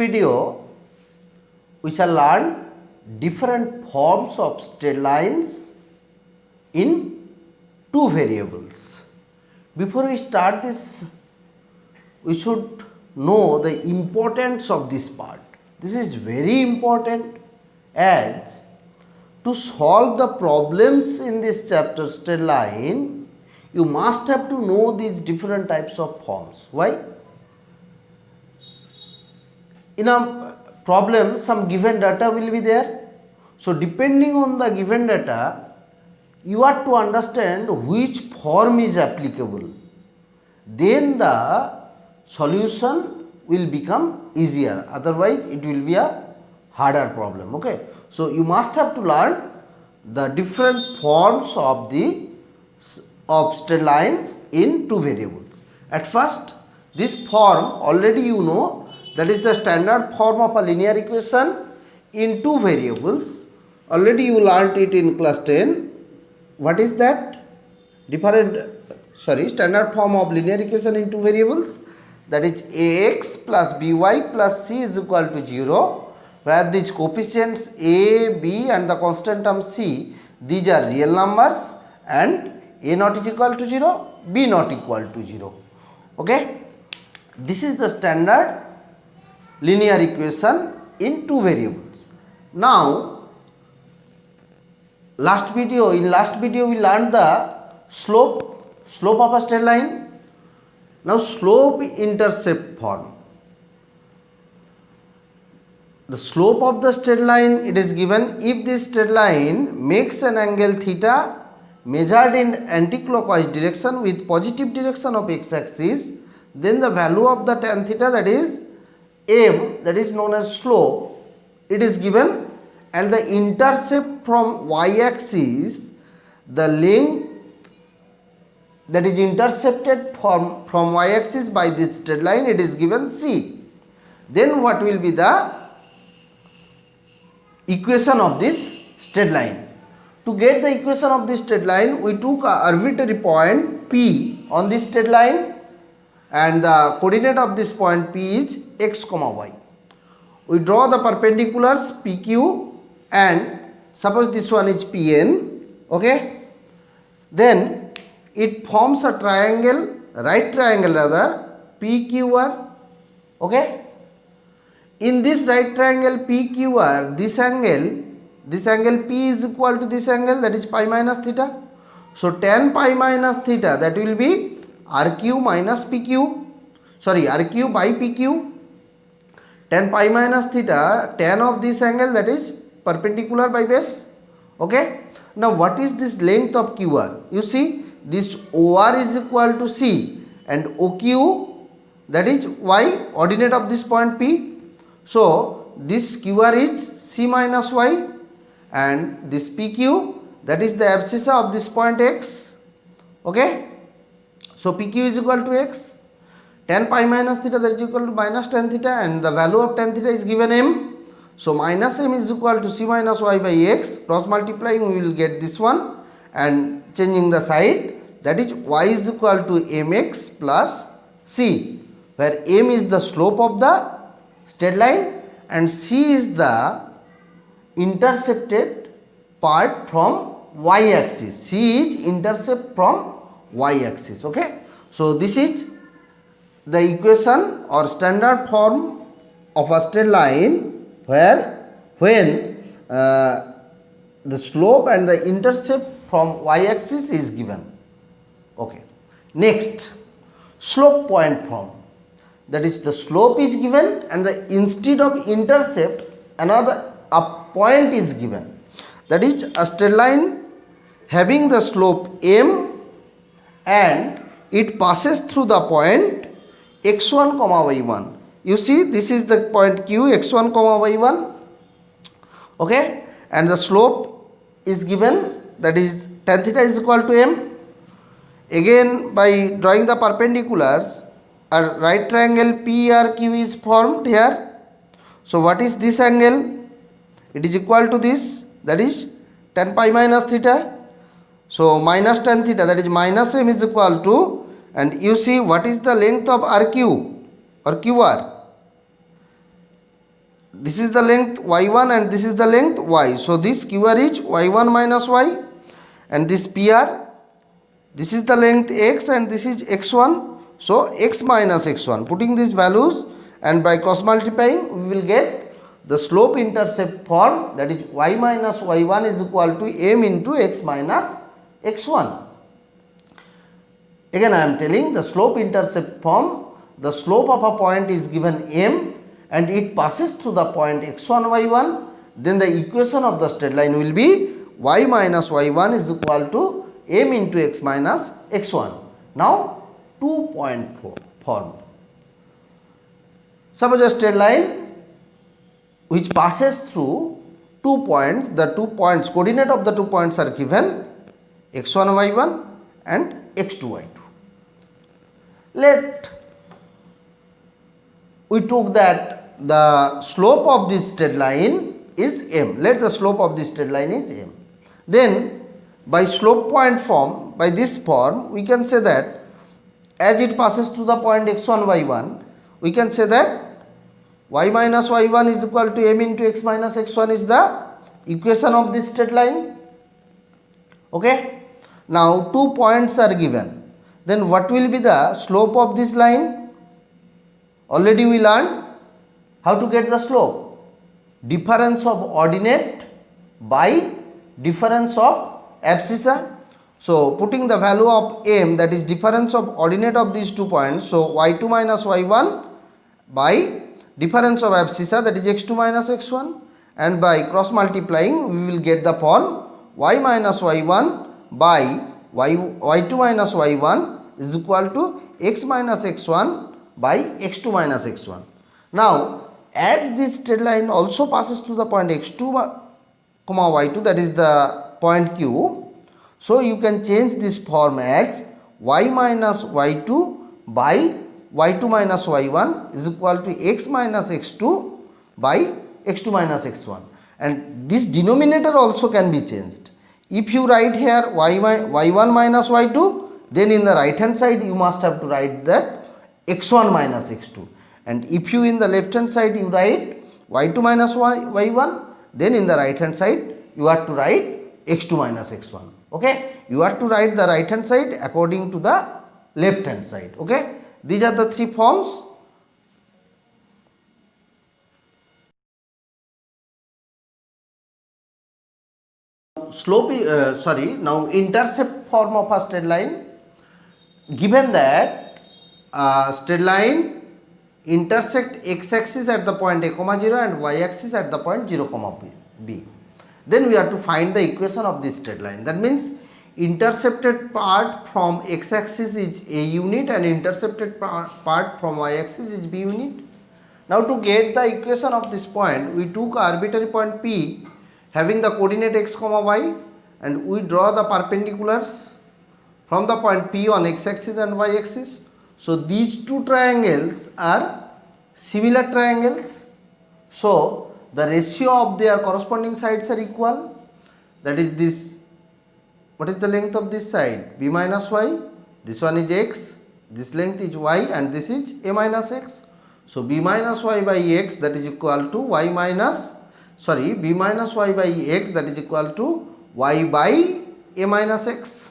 video we shall learn different forms of straight lines in two variables. Before we start this, we should know the importance of this part. This is very important, as to solve the problems in this chapter straight line, you must have to know these different types of forms. Why? In a problem, some given data will be there. So, depending on the given data, you have to understand which form is applicable. Then the solution will become easier, otherwise it will be a harder problem. Okay. So, you must have to learn the different forms of straight lines in two variables. At first, this form already you know, that is the standard form of a linear equation in two variables. Already you learnt it in class 10. What is that? Standard form of linear equation in two variables, that is ax plus by plus c is equal to 0, where these coefficients a, b and the constant term c, these are real numbers and a not is equal to 0, b not equal to 0. Okay. This is the standard linear equation in two variables. Now, in last video we learned the slope of a straight line. Now, slope intercept form. The slope of the straight line, it is given if this straight line makes an angle theta measured in anti-clockwise direction with positive direction of x-axis, then the value of the tan theta, that is m, that is known as slope, it is given, and the intercept from y-axis, the length that is intercepted from y-axis by this straight line, it is given c. Then what will be the equation of this straight line? To get the equation of this straight line, we took a arbitrary point P on this straight line, and the coordinate of this point P is x comma y. We draw the perpendiculars PQ, and suppose this one is PN. Okay. Then it forms a triangle, right triangle rather, PQR. Okay. In this right triangle PQR, this angle P is equal to this angle, that is pi minus theta. So, tan pi minus theta, that will be RQ minus PQ, RQ by PQ. Tan pi minus theta, tan of this angle, that is perpendicular by base. Okay. Now, what is this length of QR? You see, this OR is equal to C and OQ, that is Y, ordinate of this point P. So, this QR is C minus Y, and this PQ, that is the abscissa of this point X. Okay. So, PQ is equal to X. Tan pi minus theta, that is equal to minus tan theta, and the value of tan theta is given M. So, minus M is equal to C minus Y by X. Cross multiplying, we will get this one, and changing the side, that is Y is equal to Mx plus C, where M is the slope of the straight line and C is the intercepted part from y axis. C is intercept from y axis. Okay. So, this is the equation or standard form of a straight line where when the slope and the intercept from y axis is given. Okay. Next, slope point form, that is the slope is given and the instead of intercept a point is given, that is a straight line having the slope m and it passes through the point x1 comma y1. You see, this is the point Q, x1 comma y1. Okay. And the slope is given, that is tan theta is equal to m. Again, by drawing the perpendiculars, a right triangle PRQ is formed here. So, what is this angle? It is equal to this, that is tan pi minus theta. So, minus tan theta, that is minus m is equal to, and you see what is the length of RQ or QR? this is the length y1 and this is the length y. So this QR is y1 minus y, and this PR, this is the length x and this is x1. So x minus x1. Putting these values and by cross multiplying, we will get the slope intercept form, that is y minus y1 is equal to m into x minus x1. Again I am telling the slope intercept form, the slope of a point is given m and it passes through the point x1 y1, then the equation of the straight line will be y minus y1 is equal to m into x minus x1. Now 2 point form. Suppose a straight line which passes through 2 points, the 2 points, coordinate of the 2 points are given x1 y1 and x2 y2. Let we took that the slope of this straight line is m. Let the slope of this straight line is m. Then by slope point form, by this form, we can say that as it passes through the point x1 y1, we can say that y minus y1 is equal to m into x minus x1 is the equation of this straight line. Okay. Now 2 points are given. Then what will be the slope of this line? Already we learned how to get the slope. Difference of ordinate by difference of abscissa. So putting the value of m, that is difference of ordinate of these 2 points. So y2 minus y1 by difference of abscissa, that is x2 minus x1, and by cross multiplying we will get the form y minus y1 by y2 minus y1 is equal to x minus x1 by x2 minus x1. Now as this straight line also passes through the point x2 comma y2, that is the point Q, so you can change this form as y minus y2 by y2 minus y1 is equal to x minus x2 by x2 minus x1, and this denominator also can be changed. If you write here y1 minus y2, then in the right hand side you must have to write that x1 minus x2, and if you in the left hand side you write y2 minus y1, then in the right hand side you have to write x2 minus x1. Okay, you have to write the right hand side according to the left hand side. Okay, these are the 3 forms. Now intercept form of a straight line. Given that straight line intersect x axis at the point a comma 0 and y axis at the point 0 comma b, then we have to find the equation of this straight line. That means intercepted part from x axis is a unit and intercepted part from y axis is b unit. Now to get the equation of this point, we took arbitrary point P having the coordinate x comma y, and we draw the perpendiculars from the point P on x axis and y axis. So these 2 triangles are similar triangles. So the ratio of their corresponding sides are equal. That is this, what is the length of this side? B minus y, this one is x, this length is y, and this is a minus x. So b minus y by x, that is equal to b minus y by x, that is equal to y by a minus x.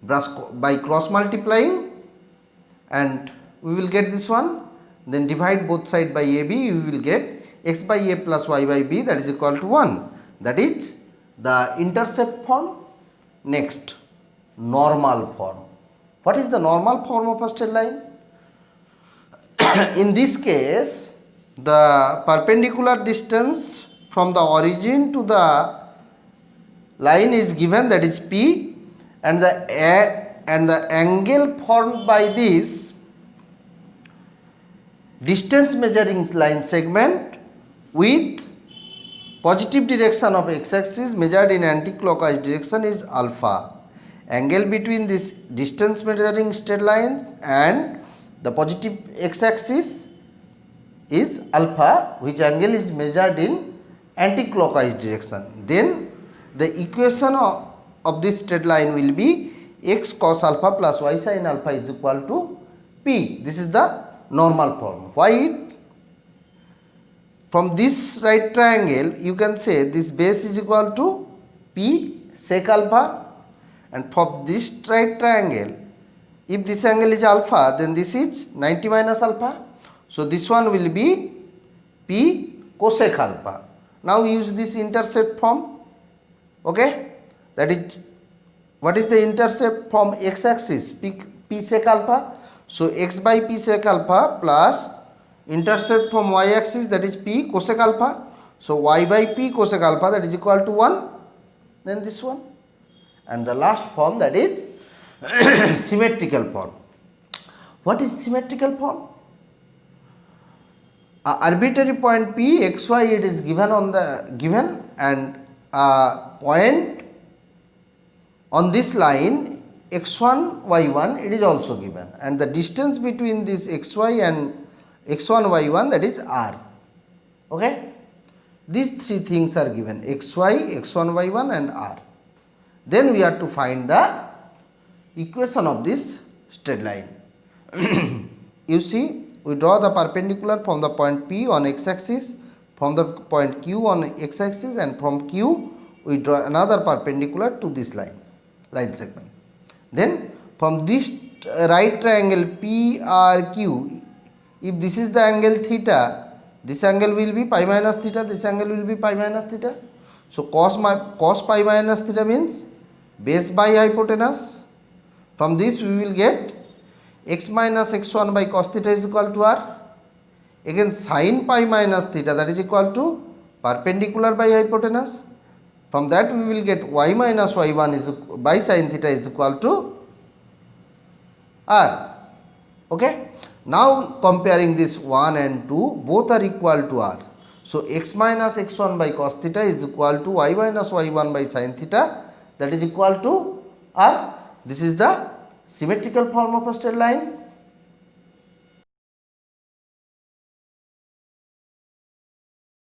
By cross multiplying, and we will get this one, then divide both sides by ab, we will get x by a plus y by b, that is equal to 1. That is the intercept form. Next, normal form. What is the normal form of a straight line? In this case, the perpendicular distance from the origin to the line is given, that is p, and the angle formed by this distance measuring line segment with positive direction of x axis measured in anti-clockwise direction is alpha. Angle between this distance measuring straight line and the positive x axis is alpha, which angle is measured in anti-clockwise direction. Then the equation of this straight line will be x cos alpha plus y sin alpha is equal to p. This is the normal form. Why from this right triangle you can say this base is equal to P sec alpha, and for this right triangle, if this angle is alpha, then this is 90 minus alpha. So this one will be P cosec alpha. Now use this intercept form. Okay, that is, what is the intercept from x axis? P sec alpha. So x by P sec alpha plus intercept from y axis, that is P cosec alpha. So y by P cosec alpha, that is equal to 1. Then this one. And the last form, that is symmetrical form. What is symmetrical form? A arbitrary point P xy, it is given on the given, and a point on this line x1 y1, it is also given, and the distance between this xy and x1 y1, that is r. Okay, these three things are given: xy, x1 y1 and r. Then we have to find the equation of this straight line. You see, we draw the perpendicular from the point P on x axis, from the point Q on x axis, and from Q we draw another perpendicular to this line segment. Then from this right triangle PRQ, if this is the angle theta, this angle will be pi minus theta, this angle will be pi minus theta. So cos pi minus theta means base by hypotenuse. From this we will get x minus x1 by cos theta is equal to r. Again sin pi minus theta, that is equal to perpendicular by hypotenuse. From that we will get y minus y1 is by sin theta is equal to r. Okay. Now comparing this 1 and 2, both are equal to r. So x minus x1 by cos theta is equal to y minus y1 by sin theta, that is equal to r. This is the symmetrical form of a straight line.